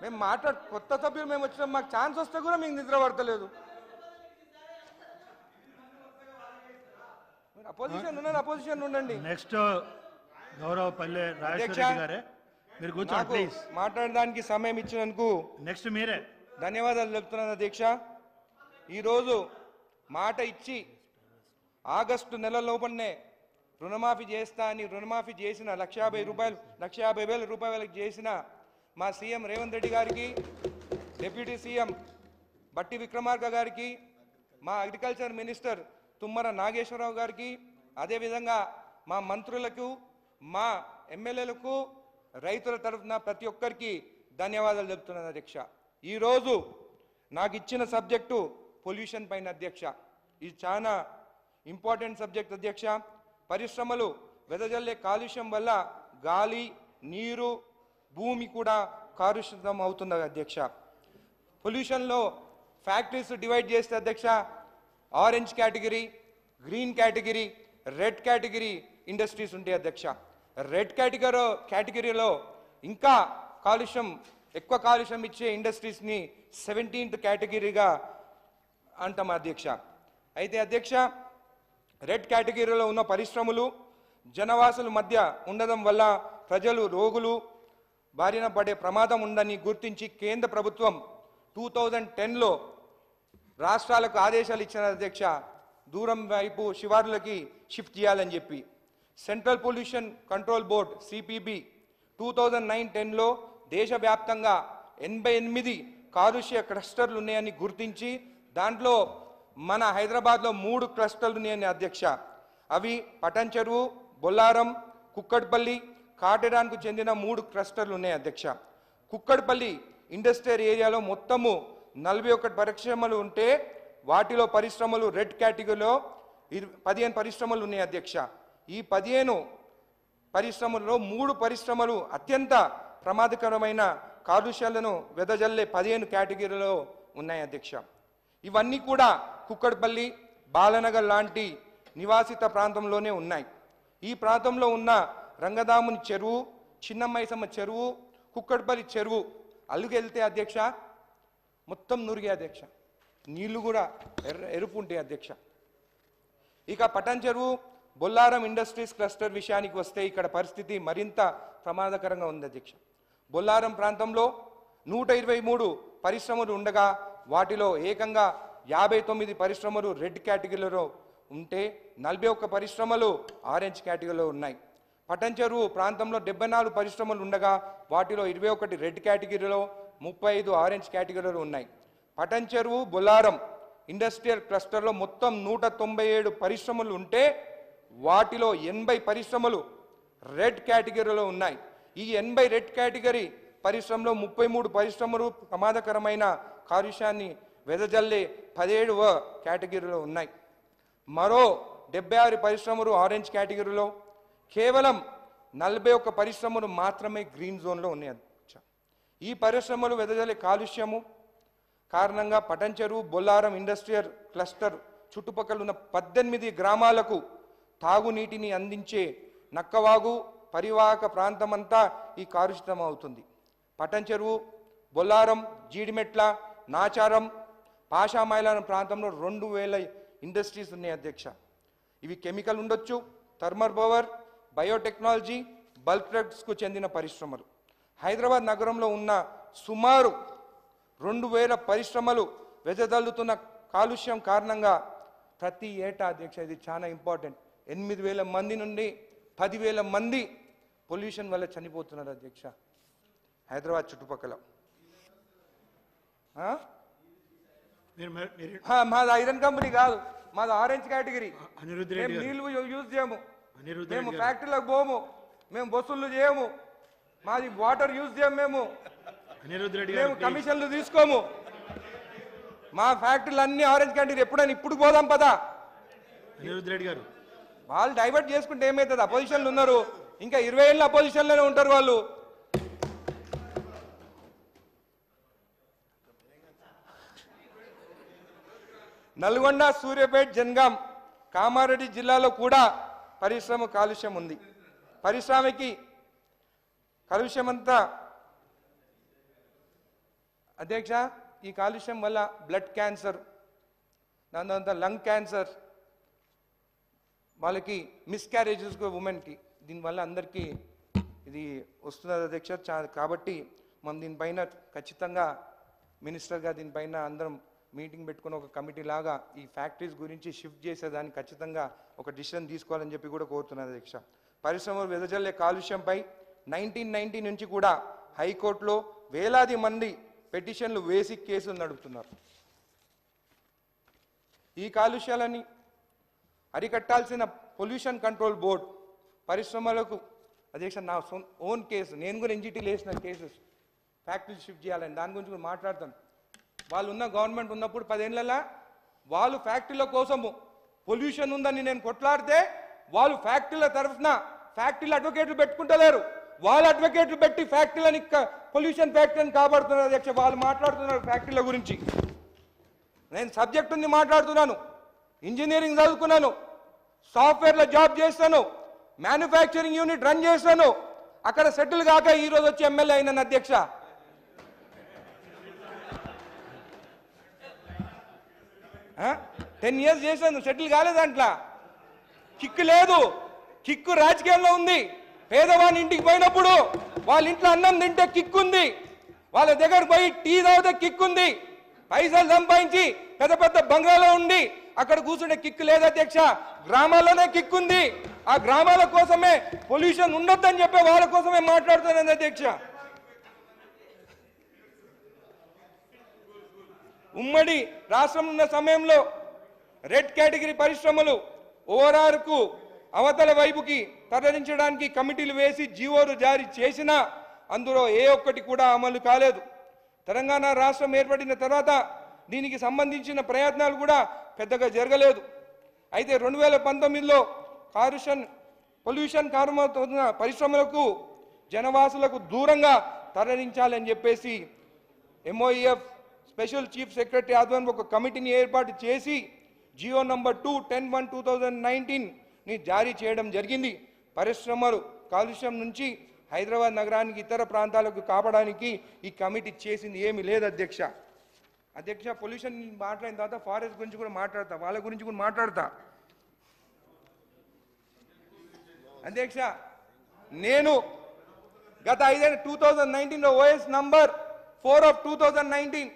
మేము కొత్త సభ్యులు మేము వచ్చినాం, మాకు ఛాన్స్ వస్తే కూడా మీకు నిద్ర పడతలేదు. అపోజిషన్ ఉన్నారు, అపోజిషన్ ఉండండి. నెక్స్ట్ గౌరవ పల్లె రాజేశ్వర గారే మీరు కూర్చోండి ప్లీజ్. మాట్లాడడానికి సమయం ఇచ్చినందుకు నెక్స్ట్ మీరే ధన్యవాదాలు తెలుపుతున్నాను అధ్యక్ష. ఈరోజు మాట ఇచ్చి ఆగస్టు నెల లోపలనే రుణమాఫీ చేస్తా అని రుణమాఫీ చేసిన 1,50,000 రూపాయలకు చేసిన మా సీఎం రేవంత్ రెడ్డి గారికి, డిప్యూటీ సీఎం బట్టి విక్రమార్క గారికి, మా అగ్రికల్చర్ మినిస్టర్ తుమ్మల నాగేశ్వరరావు గారికి, అదేవిధంగా మా మంత్రులకు, మా ఎమ్మెల్యేలకు, రైతుల తరఫున ప్రతి ఒక్కరికి ధన్యవాదాలు చెప్తున్నాను అధ్యక్ష. ఈరోజు నాకు ఇచ్చిన సబ్జెక్టు పొల్యూషన్ పైన అధ్యక్ష. ఇది చాలా ఇంపార్టెంట్ సబ్జెక్ట్ అధ్యక్ష. పరిశ్రమలు వెదజల్లే కాలుష్యం వల్ల గాలి, నీరు, భూమి కూడా కాలుష్యం అవుతుంది అధ్యక్ష. పొల్యూషన్లో ఫ్యాక్టరీస్ డివైడ్ చేస్తే అధ్యక్ష orange category, green category, red category industries ఉంటాయి అధ్యక్ష. రెడ్ కేటగిరీలో ఇంకా ఎక్కువ కాలుష్యం ఇచ్చే ఇండస్ట్రీస్ని 17th కేటగిరీగా అంటాం అధ్యక్ష. అయితే అధ్యక్ష రెడ్ కేటగిరీలో ఉన్న పరిశ్రమలు జనవాసుల మధ్య ఉండడం వల్ల ప్రజలు రోగులు బారిన పడే ప్రమాదం ఉందని గుర్తించి కేంద్ర ప్రభుత్వం 2010లో రాష్ట్రాలకు ఆదేశాలు ఇచ్చిన అధ్యక్ష, దూరం వైపు శివారులకి షిఫ్ట్ చేయాలని చెప్పి. Central pollution control board CPB 2009-10లో దేశవ్యాప్తంగా 88 కాలుష్య క్లస్టర్లు ఉన్నాయని గుర్తించి దాంట్లో మన హైదరాబాద్లో 3 క్లస్టర్లు ఉన్నాయని అధ్యక్ష. అవి పటన్ చెరువు, బొల్లారం, కుక్కట్పల్లి, కాటేరాన్కు చెందిన 3 క్లస్టర్లు ఉన్నాయి అధ్యక్ష. కుక్కట్పల్లి ఇండస్ట్రియల్ ఏరియాలో మొత్తము 41 పరిశ్రమలు ఉంటే వాటిలో పరిశ్రమలు రెడ్ కేటగిరీలో 15 పరిశ్రమలు ఉన్నాయి అధ్యక్ష. ఈ 15 పరిశ్రమల్లో 3 పరిశ్రమలు అత్యంత ప్రమాదకరమైన కాలుష్యాలను వెదజల్లే 15 కేటగిరీలో ఉన్నాయి అధ్యక్ష. ఇవన్నీ కూడా కుక్కట్పల్లి, బాలనగర్ లాంటి నివాసిత ప్రాంతంలోనే ఉన్నాయి. ఈ ప్రాంతంలో ఉన్న రంగదాముని చెరువు, చిన్నమైసమ్మ చెరువు, కుక్కట్పల్లి చెరువు అల్లుకెళ్తే అధ్యక్ష మొత్తం నురిగే అధ్యక్ష, నీళ్లు కూడా ఎరుపు ఉంటాయి అధ్యక్ష. ఇక పటన్ చెరువు, బొల్లారం ఇండస్ట్రీస్ క్లస్టర్ విషయానికి వస్తే ఇక్కడ పరిస్థితి మరింత ప్రమాదకరంగా ఉంది అధ్యక్ష. బొల్లారం ప్రాంతంలో 123 పరిశ్రమలు ఉండగా వాటిలో ఏకంగా 59 పరిశ్రమలు రెడ్ కేటగిరీలో ఉంటే 41 పరిశ్రమలు ఆరెంజ్ కేటగిరీలో ఉన్నాయి. పటన్ చెరువు ప్రాంతంలో 74 పరిశ్రమలు ఉండగా వాటిలో 21 రెడ్ కేటగిరీలో, 35 ఆరెంజ్ కేటగిరీలో ఉన్నాయి. పటన్ చెరువు, బొల్లారం ఇండస్ట్రియల్ క్లస్టర్లో మొత్తం 197 పరిశ్రమలు ఉంటే వాటిలో 80 పరిశ్రమలు రెడ్ కేటగిరీలో ఉన్నాయి. ఈ 80 రెడ్ కేటగిరీ పరిశ్రమలో 33 పరిశ్రమలు ప్రమాదకరమైన కాలుష్యాన్ని వెదజల్లే 17వ కేటగిరీలో ఉన్నాయి. మరో 76 పరిశ్రమలు ఆరెంజ్ కేటగిరీలో, కేవలం 41 పరిశ్రమలు మాత్రమే గ్రీన్ జోన్లో ఉన్నాయి. ఈ పరిశ్రమలు వెదజల్లే కాలుష్యము కారణంగా పటన్ చెరువు, బొల్లారం ఇండస్ట్రియల్ క్లస్టర్ చుట్టుపక్కల ఉన్న 18 గ్రామాలకు తాగునీటిని అందించే నక్కవాగు పరివాహక ప్రాంతమంతా ఈ కాలుష్యం అవుతుంది. పటన్ చెరువు, బొల్లారం, జీడిమెట్ల, నాచారం, పాషామైలారం ప్రాంతంలో 2000 ఇండస్ట్రీస్ ఉన్నాయి అధ్యక్ష. ఇవి కెమికల్ ఉండొచ్చు, థర్మల్ పవర్, బయోటెక్నాలజీ, బల్క్ డ్రగ్స్కు చెందిన పరిశ్రమలు. హైదరాబాద్ నగరంలో ఉన్న సుమారు 2000 పరిశ్రమలు వెదజల్లుతున్న కాలుష్యం కారణంగా ప్రతి ఏటా అధ్యక్ష, ఇది చాలా ఇంపార్టెంట్, 8,000 మంది నుండి 10,000 మంది పొల్యూషన్ వల్ల చనిపోతున్నారు అధ్యక్ష హైదరాబాద్ చుట్టుపక్కల. మాది ఐరన్ కంపెనీ కాదు, మాది ఆరెంజ్ కేటగిరీ. మేము నీళ్లు యూజ్ చేయము, మేము ఫ్యాక్టరీలకు పోము, మేము బస్సులు చేయము, మాది వాటర్ యూజ్ చేయము, మేము కమిషన్లు తీసుకోము. మా ఫ్యాక్టరీలు అన్ని ఆరెంజ్ కేటగిరీ. ఎప్పుడైనా ఇప్పుడు పోదాం పదా. అనిరుద్ధ్ రెడ్డి గారు వాళ్ళు డైవర్ట్ చేసుకుంటే ఏమవుతుంది? అపోజిషన్లు ఉన్నారు, ఇంకా 20 ఏళ్ళ అపోజిషన్లోనే ఉంటారు వాళ్ళు. నల్గొండ, సూర్యాపేట, జనగాం, కామారెడ్డి జిల్లాలో కూడా పరిశ్రమ కాలుష్యం ఉంది. పరిశ్రమకి కాలుష్యమంతా అధ్యక్ష, ఈ కాలుష్యం వల్ల బ్లడ్ క్యాన్సర్, దాని తర్వాత లంగ్ క్యాన్సర్, వాళ్ళకి మిస్క్యారేజెస్ ఉమెన్కి, దీనివల్ల అందరికీ ఇది వస్తున్నది అధ్యక్ష. కాబట్టి మనం దీనిపైన ఖచ్చితంగా మినిస్టర్గా దీనిపైన అందరం మీటింగ్ పెట్టుకుని ఒక కమిటీ లాగా ఈ ఫ్యాక్టరీస్ గురించి షిఫ్ట్ చేసేదానికి ఖచ్చితంగా ఒక డిసిషన్ తీసుకోవాలని చెప్పి కూడా కోరుతున్నారు అధ్యక్ష. పరిశ్రమలు వెదజల్లే కాలుష్యంపై 1990 నుంచి కూడా హైకోర్టులో వేలాది మంది పిటిషన్లు వేసి కేసులు నడుపుతున్నారు. ఈ కాలుష్యాలని అరికట్టాల్సిన పొల్యూషన్ కంట్రోల్ బోర్డ్ పరిశ్రమలకు అధ్యక్ష, నా ఓన్ కేసు, నేను కూడా ఎన్జిటీలు వేసిన కేసెస్ ఫ్యాక్టరీ షిఫ్ట్ చేయాలని, దాని గురించి కూడా మాట్లాడతాను. వాళ్ళు ఉన్న గవర్నమెంట్ ఉన్నప్పుడు 10 ఏళ్ళ వాళ్ళు ఫ్యాక్టరీల కోసము పొల్యూషన్ ఉందని నేను కొట్లాడితే వాళ్ళు ఫ్యాక్టరీల తరఫున ఫ్యాక్టరీల అడ్వకేట్లు పెట్టుకుంటలేరు. వాళ్ళ అడ్వకేట్లు పెట్టి ఫ్యాక్టరీలని పొల్యూషన్ ఫ్యాక్టరీని కాపాడుతున్నారు అధ్యక్ష. వాళ్ళు మాట్లాడుతున్నారు ఫ్యాక్టరీల గురించి. నేను సబ్జెక్ట్ ఉంది మాట్లాడుతున్నాను, ఇంజనీరింగ్ చదువుకున్నాను, సాఫ్ట్వేర్లో జాబ్ చేస్తాను, మ్యానుఫ్యాక్చరింగ్ యూనిట్ రన్ చేస్తాను, అక్కడ సెటిల్ కాక ఈరోజు వచ్చి ఎమ్మెల్యే అయినాను అధ్యక్ష. 10 years చేశాను, సెటిల్ కాలేదు. దాంట్లో కిక్కు లేదు, కిక్కు రాజకీయాల్లో ఉంది. పేదవాని ఇంటికి పోయినప్పుడు వాళ్ళ ఇంట్లో అన్నం తింటే కిక్కు ఉంది, వాళ్ళ దగ్గర పోయి టీ తాగితే కిక్కు ఉంది, పైసలు సంపాదించి పెద్ద పెద్ద బంగ్లాలో ఉండి అక్కడ కూర్చుంటే కిక్కు లేదు అధ్యక్ష. గ్రామాల్లోనే కిక్కు ఉంది. ఆ గ్రామాల కోసమే పొల్యూషన్ ఉండొద్దని చెప్పి వాళ్ళ కోసమే మాట్లాడుతున్నాను అధ్యక్ష. ఉమ్మడి రాష్ట్రం ఉన్న సమయంలో రెడ్ కేటగిరీ పరిశ్రమలు ఓఆర్ఆర్కు అవతల వైపుకి తరలించడానికి కమిటీలు వేసి జీవోలు జారీ చేసినా అందులో ఏ ఒక్కటి కూడా అమలు కాలేదు. తెలంగాణ రాష్ట్రం ఏర్పడిన తర్వాత దీనికి సంబంధించిన ప్రయత్నాలు కూడా పెద్దగా జరగలేదు. అయితే 2019లో పొల్యూషన్ కారణమవుతున్న పరిశ్రమలకు జనవాసులకు దూరంగా తరలించాలని చెప్పేసి ఎంఓఈఎఫ్ స్పెషల్ చీఫ్ సెక్రటరీ ఆధ్వర్యంలో ఒక కమిటీని ఏర్పాటు చేసి జియో నంబర్ 2/10/2019ని జారీ చేయడం జరిగింది. పరిశ్రమలు కాలుష్యం నుంచి హైదరాబాద్ నగరానికి ఇతర ప్రాంతాలకు కాపాడడానికి ఈ కమిటీ చేసింది ఏమీ లేదు అధ్యక్ష. పొల్యూషన్ మాట్లాడిన తర్వాత ఫారెస్ట్ గురించి కూడా మాట్లాడతా, వాళ్ళ గురించి కూడా మాట్లాడతా అధ్యక్ష. నేను గత 2019లో ఓఎస్ నంబర్ 4/2019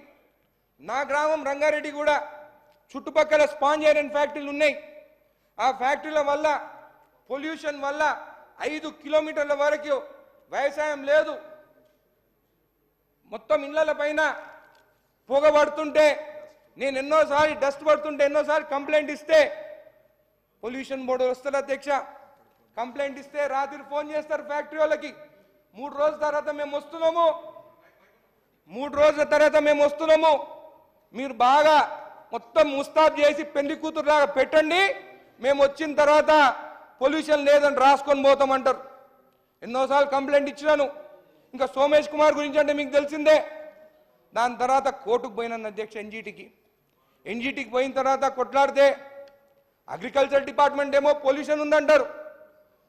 నా గ్రామం రంగారెడ్డి కూడా చుట్టుపక్కల స్పాంజ్ ఐరన్ ఫ్యాక్టరీలు ఉన్నాయి. ఆ ఫ్యాక్టరీల వల్ల పొల్యూషన్ వల్ల 5 కిలోమీటర్ల వరకు వ్యవసాయం లేదు. మొత్తం ఇళ్ల పైన పొగ పడుతుంటే నేను ఎన్నోసారి డస్ట్ పడుతుంటే ఎన్నోసారి కంప్లైంట్ ఇస్తే పొల్యూషన్ బోర్డు వస్తారు అధ్యక్ష. కంప్లైంట్ ఇస్తే రాత్రి ఫోన్ చేస్తారు ఫ్యాక్టరీ వాళ్ళకి, 3 రోజుల తర్వాత మేము వస్తున్నాము, మీరు బాగా మొత్తం ముస్తాబ్ చేసి పెళ్లి కూతురు లాగా పెట్టండి, మేము వచ్చిన తర్వాత పొల్యూషన్ లేదని రాసుకొని పోతామంటారు. ఎన్నోసార్లు కంప్లైంట్ ఇచ్చినాను. ఇంకా సోమేష్ కుమార్ గురించి అంటే మీకు తెలిసిందే. దాని తర్వాత కోర్టుకు పోయినాను అధ్యక్ష, ఎన్జిటికి పోయిన తర్వాత కొట్లాడితే అగ్రికల్చర్ డిపార్ట్మెంట్ ఏమో పొల్యూషన్ ఉందంటారు,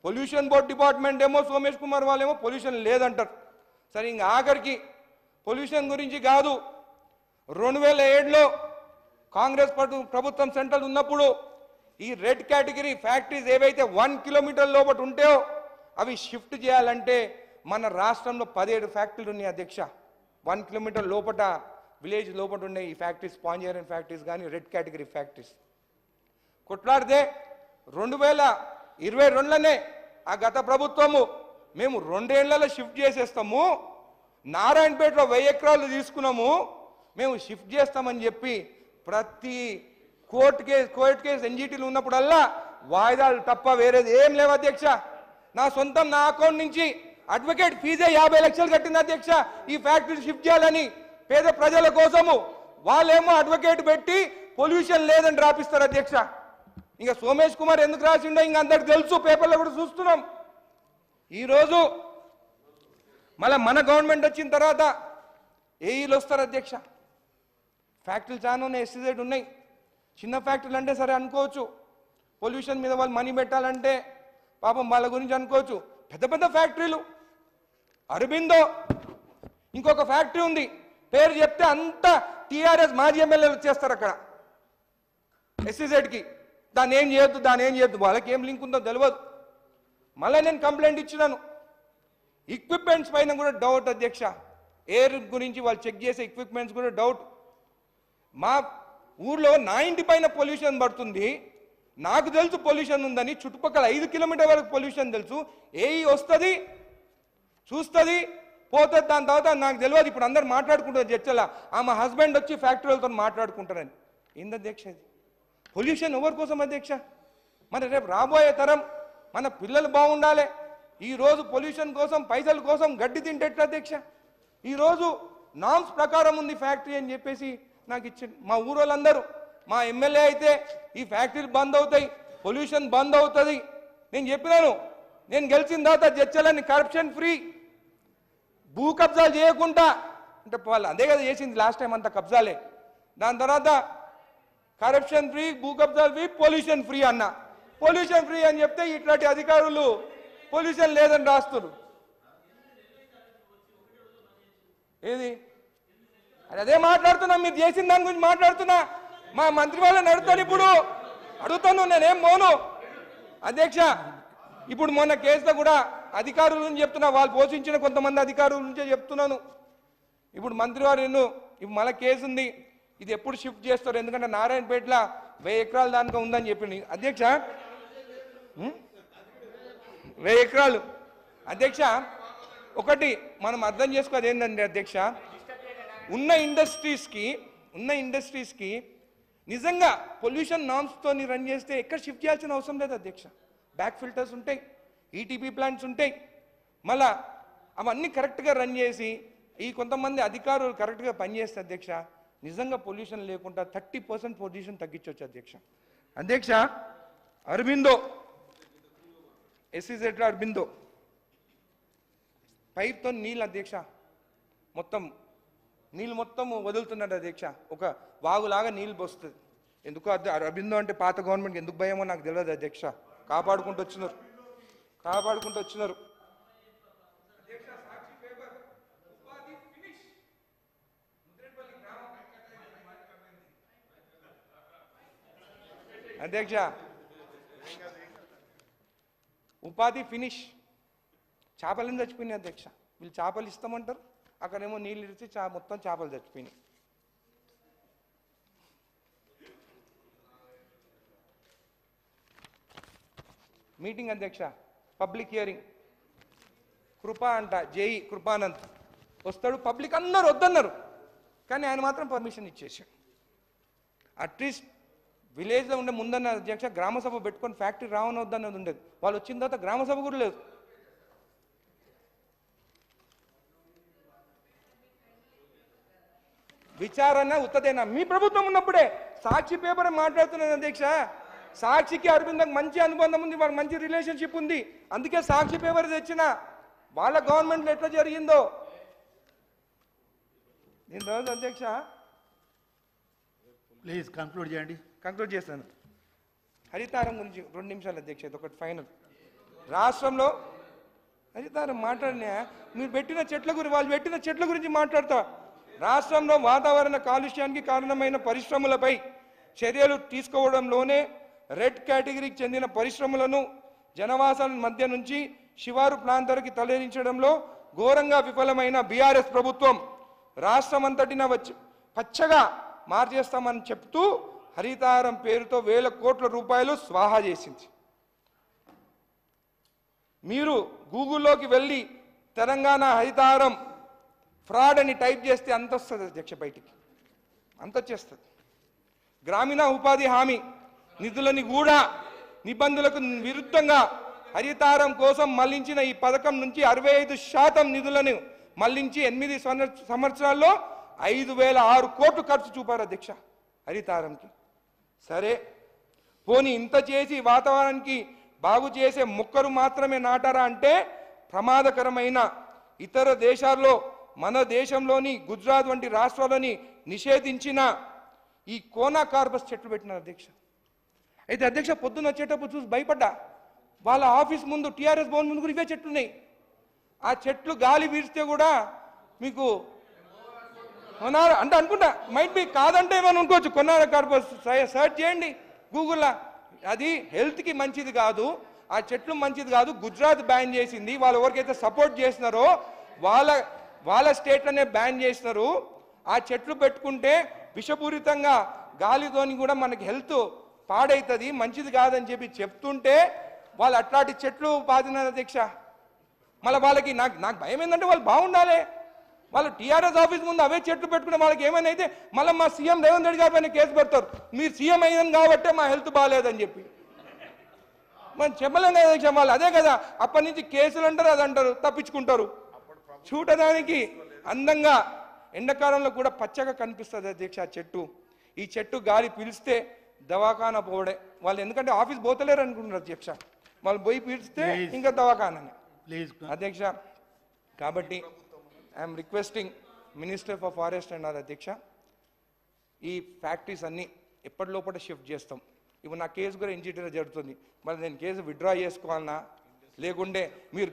పొల్యూషన్ బోర్డ్ డిపార్ట్మెంట్ ఏమో సోమేష్ కుమార్ వాళ్ళేమో పొల్యూషన్ లేదంటారు. సరే, ఇంకా ఆఖరికి పొల్యూషన్ గురించి కాదు, 2007లో కాంగ్రెస్ ప్రభుత్వం సెంట్రల్ ఉన్నప్పుడు ఈ రెడ్ కేటగిరీ ఫ్యాక్టరీస్ ఏవైతే 1 కిలోమీటర్ లోపల ఉంటాయో అవి షిఫ్ట్ చేయాలంటే మన రాష్ట్రంలో 17 ఫ్యాక్టరీలు ఉన్నాయి అధ్యక్ష. 1 కిలోమీటర్ లోపల విలేజ్ లోపల ఉన్నాయి ఈ ఫ్యాక్టరీస్, స్పాంజ్ ఐరన్ ఫ్యాక్టరీస్ కానీ రెడ్ కేటగిరీ ఫ్యాక్టరీస్. కొట్లాడితే 2022లోనే ఆ గత ప్రభుత్వము మేము 2 ఏళ్లలో షిఫ్ట్ చేసేస్తాము, నారాయణపేటలో 1000 ఎకరాలు తీసుకున్నాము, మేము షిఫ్ట్ చేస్తామని చెప్పి ప్రతి కోర్టు కేసు ఎన్జిటీలు ఉన్నప్పుడల్లా వాయిదాలు తప్ప వేరేది ఏం లేవు అధ్యక్ష. నా సొంతం నా అకౌంట్ నుంచి అడ్వకేట్ ఫీజే 50 లక్షలు కట్టింది అధ్యక్ష ఈ ఫ్యాక్టరీ షిఫ్ట్ చేయాలని పేద ప్రజల కోసము. వాళ్ళేమో అడ్వకేట్ పెట్టి పొల్యూషన్ లేదని రాపిస్తారు అధ్యక్ష. ఇంకా సోమేష్ కుమార్ ఎందుకు రాసిండో ఇంకా అందరికి తెలుసు, పేపర్లో కూడా చూస్తున్నాం. ఈరోజు మళ్ళీ మన గవర్నమెంట్ వచ్చిన తర్వాత ఏఈలు వస్తారు అధ్యక్ష. ఫ్యాక్టరీలు చాలా ఉన్నాయి, ఎస్సీజెడ్ ఉన్నాయి. చిన్న ఫ్యాక్టరీలు అంటే సరే అనుకోవచ్చు, పొల్యూషన్ మీద వాళ్ళు మనీ పెట్టాలంటే పాపం వాళ్ళ గురించి అనుకోవచ్చు. పెద్ద పెద్ద ఫ్యాక్టరీలు, అరబిందో ఇంకొక ఫ్యాక్టరీ ఉంది పేరు చెప్తే అంత టీఆర్ఎస్ మాజీ ఎమ్మెల్యేలు వచ్చేస్తారు అక్కడ ఎస్సీజెడ్కి. దాన్ని ఏం చేయొద్దు వాళ్ళకి ఏం లింక్ ఉందో తెలియదు. మళ్ళీ నేను కంప్లైంట్ ఇచ్చినాను. ఎక్విప్మెంట్స్ పైన కూడా డౌట్ అధ్యక్ష. ఎయిర్ గురించి వాళ్ళు చెక్ చేసే ఎక్విప్మెంట్స్ కూడా డౌట్. మా ఊర్లో 90 పైన పొల్యూషన్ పడుతుంది. నాకు తెలుసు పొల్యూషన్ ఉందని. చుట్టుపక్కల 5 కిలోమీటర్ వరకు పొల్యూషన్ తెలుసు. ఏఈ వస్తుంది, చూస్తుంది, పోతుంది. దాని తర్వాత నాకు తెలియదు. ఇప్పుడు అందరు మాట్లాడుకుంటారు చర్చలా, మా హస్బెండ్ వచ్చి ఫ్యాక్టరీలతో మాట్లాడుకుంటారని. ఏంది అధ్యక్ష ఇది? పొల్యూషన్ ఎవరి కోసం అధ్యక్ష? మరి రేపు రాబోయే తరం మన పిల్లలు బాగుండాలి. ఈరోజు పొల్యూషన్ కోసం పైసల కోసం గడ్డి తింటేట్టు అధ్యక్ష. ఈరోజు నామ్స్ ప్రకారం ఉంది ఫ్యాక్టరీ అని చెప్పేసి నాకు ఇచ్చింది. మా ఊరోళ్ళందరూ, మా ఎమ్మెల్యే అయితే ఈ ఫ్యాక్టరీలు బంద్ అవుతాయి, పొల్యూషన్ బంద్ అవుతుంది. నేను చెప్పినాను, నేను గెలిచిన తర్వాత చర్చలన్నీ కరప్షన్ ఫ్రీ, భూ కబ్జాలు చేయకుండా, అంటే వాళ్ళు అదే కదా చేసింది లాస్ట్ టైం అంతా కబ్జాలే. దాని తర్వాత కరప్షన్ ఫ్రీ, భూ కబ్జాలు ఫ్రీ, పొల్యూషన్ ఫ్రీ అన్న. పొల్యూషన్ ఫ్రీ అని చెప్తే ఇట్లాంటి అధికారులు పొల్యూషన్ లేదని రాస్తున్నారు. ఏది అదే మాట్లాడుతున్నా, మీరు చేసిన దాని గురించి మాట్లాడుతున్నా. మా మంత్రి వాళ్ళని అడుగుతాను, ఇప్పుడు అడుగుతాను, నేనేం మోను అధ్యక్ష. ఇప్పుడు మొన్న కేసులో కూడా అధికారుల నుంచి చెప్తున్నా, వాళ్ళు పోషించిన కొంతమంది అధికారుల నుంచే చెప్తున్నాను. ఇప్పుడు మంత్రి వారు ఇప్పుడు మళ్ళీ కేసు ఉంది, ఇది ఎప్పుడు షిఫ్ట్ చేస్తారు? ఎందుకంటే నారాయణపేటలో 1000 ఎకరాల దానికా ఉందని చెప్పింది అధ్యక్ష. 1000 ఎకరాలు అధ్యక్ష. ఒకటి మనం అర్థం చేసుకోవాలి ఏంటంటే అధ్యక్ష, ఉన్న ఇండస్ట్రీస్కి నిజంగా పొల్యూషన్ నామ్స్తో రన్ చేస్తే ఎక్కడ షిఫ్ట్ చేయాల్సిన అవసరం లేదు అధ్యక్ష. బ్యాక్ ఫిల్టర్స్ ఉంటాయి, ఈటీపీ ప్లాంట్స్ ఉంటాయి. మళ్ళా అవన్నీ కరెక్ట్గా రన్ చేసి ఈ కొంతమంది అధికారులు కరెక్ట్గా పనిచేస్తే అధ్యక్ష, నిజంగా పొల్యూషన్ లేకుండా 30% పొల్యూషన్ తగ్గించవచ్చు అధ్యక్ష. అధ్యక్ష, అరబిందో ఎస్సీజెడ్లో అరబిందో పైప్తో నీళ్ళు అధ్యక్ష, నీళ్ళు మొత్తం వదులుతున్నాడు అధ్యక్ష. ఒక వాగులాగా నీళ్ళు పోస్తుంది. ఎందుకో అరబిందో అంటే పాత గవర్నమెంట్కి ఎందుకు భయమో నాకు తెలియదు అధ్యక్ష. కాపాడుకుంటూ వచ్చినారు. అధ్యక్ష, ఉపాధి ఫినిష్. చేపలను చచ్చిపోయినాయి అధ్యక్ష. వీళ్ళు చేపలు ఇస్తామంటారు, అక్కడేమో నీళ్ళు ఇచ్చి మొత్తం చేపలు చచ్చిపోయినాయి. మీటింగ్ అధ్యక్ష, పబ్లిక్ హియరింగ్. కృపా అంట, జేఈ కృపానంద్ వస్తాడు. పబ్లిక్ అందరూ వద్దన్నారు, కానీ ఆయన మాత్రం పర్మిషన్ ఇచ్చేసాడు. అట్లీస్ట్ విలేజ్లో ఉండే ముందన్న అధ్యక్ష గ్రామసభ పెట్టుకొని ఫ్యాక్టరీ రావనొద్దన్నది ఉండేది. వాళ్ళు వచ్చిన తర్వాత గ్రామసభ కూడా లేదు. విచారణ ఉత్తదేనా? మీ ప్రభుత్వం ఉన్నప్పుడే సాక్షి పేపర్ మాట్లాడుతున్నది అధ్యక్ష. సాక్షికి అరవిందకు మంచి అనుబంధం ఉంది, వాళ్ళకి మంచి రిలేషన్షిప్ ఉంది. అందుకే సాక్షి పేపర్ తెచ్చిన. వాళ్ళ గవర్నమెంట్లో ఎట్లా జరిగిందో దీని రోజు అధ్యక్ష. ప్లీజ్ కంక్లూడ్ చేయండి. కంక్లూడ్ చేస్తాను. హరితారం గురించి 2 నిమిషాలు అధ్యక్ష. ఒకటి ఫైనల్. రాష్ట్రంలో హరితారం మాట్లాడినా మీరు పెట్టిన చెట్ల గురించి, వాళ్ళు పెట్టిన చెట్ల గురించి మాట్లాడతా. రాష్ట్రంలో వాతావరణ కాలుష్యానికి కారణమైన పరిశ్రమలపై చర్యలు తీసుకోవడంలోనే రెడ్ కేటగిరీకి చెందిన పరిశ్రమలను జనవాసాల మధ్య నుంచి శివారు ప్రాంతానికి తరలించడంలో ఘోరంగా విఫలమైన బీఆర్ఎస్ ప్రభుత్వం రాష్ట్రమంతటిన వచ్చి పచ్చగా మార్చేస్తామని చెప్తూ హరితారం పేరుతో వేల కోట్ల రూపాయలు స్వాహా చేసింది. మీరు గూగుల్లోకి వెళ్ళి తెలంగాణ హరితారం ఫ్రాడ్ అని టైప్ చేస్తే అంత వస్తుంది అధ్యక్ష, బయటికి అంత వచ్చేస్తుంది. గ్రామీణ ఉపాధి హామీ నిధులని కూడా నిబంధనలకు విరుద్ధంగా హరితారం కోసం మళ్లించిన ఈ పథకం నుంచి 65% నిధులను మళ్లించి 8 సంవత్సరాల్లో 5,006 కోట్లు ఖర్చు చూపారు అధ్యక్ష హరితారంకి. సరే పోనీ ఇంత చేసి వాతావరణానికి బాగు చేసే మొక్కలు మాత్రమే నాటారా అంటే ప్రమాదకరమైన ఇతర దేశాల్లో మన దేశంలోని గుజరాత్ వంటి రాష్ట్రాలని నిషేధించిన ఈ కోనా కార్బస్ చెట్లు పెట్టినారు అధ్యక్ష. అయితే అధ్యక్ష పొద్దున్న వచ్చేటప్పుడు చూసి భయపడ్డా. వాళ్ళ ఆఫీస్ ముందు టీఆర్ఎస్ భవన్ ముందు కూడా ఇవే చెట్లు ఉన్నాయి. ఆ చెట్లు గాలి వీరిస్తే కూడా మీకు కొనాలి అంటే అనుకుంటా, మైట్ బి కాదంటే ఏమైనా అనుకోవచ్చు. కొనాలి కార్పస్ సర్చ్ చేయండి గూగుల్లో. అది హెల్త్కి మంచిది కాదు, ఆ చెట్లు మంచిది కాదు. గుజరాత్ బ్యాన్ చేసింది. వాళ్ళు ఎవరికైతే సపోర్ట్ చేస్తున్నారో వాళ్ళ స్టేట్లోనే బ్యాన్ చేస్తున్నారు. ఆ చెట్లు పెట్టుకుంటే విషపూరితంగా గాలితోని కూడా మనకి హెల్త్ పాడవుతుంది, మంచిది కాదని చెప్పి చెప్తుంటే వాళ్ళు అట్లాంటి చెట్లు పాతినారు అధ్యక్ష. మళ్ళీ వాళ్ళకి నాకు భయం ఏంటంటే వాళ్ళు బాగుండాలి. వాళ్ళు టీఆర్ఎస్ ఆఫీస్ ముందు అవే చెట్లు పెట్టుకునే వాళ్ళకి ఏమైనా అయితే మళ్ళీ మా సీఎం రేవంత్ రెడ్డి గారి పైన కేసు పెడతారు, మీరు సీఎం అయ్యాను కాబట్టే మా హెల్త్ బాగాలేదని చెప్పి. మనం చెప్పలేం కదా అధ్యక్ష. వాళ్ళు అదే కదా, అప్పటి నుంచి కేసులు అంటారు, అది అంటారు, తప్పించుకుంటారు. చూడడానికి అందంగా ఎండాకాలంలో కూడా పచ్చగా కనిపిస్తుంది అధ్యక్ష ఆ చెట్టు. ఈ చెట్టు గాలి పీలిస్తే దవాఖానా పోవడే వాళ్ళు, ఎందుకంటే ఆఫీస్ పోతలేరు అనుకుంటున్నారు అధ్యక్ష. వాళ్ళు పోయి పీల్చితే ఇంకా దవాఖాననే ప్లీజ్ అధ్యక్ష. కాబట్టి I'm requesting minister for forest అన్నారు అధ్యక్ష, ఈ ఫ్యాక్టరీస్ అన్నీ ఎప్పటి లోపల షిఫ్ట్ చేస్తాం. ఇప్పుడు నా కేసు కూడా ఎన్జిటీలో జరుగుతుంది, మరి నేను కేసు విత్డ్రా చేసుకోవాలన్నా లేకుంటే మీరు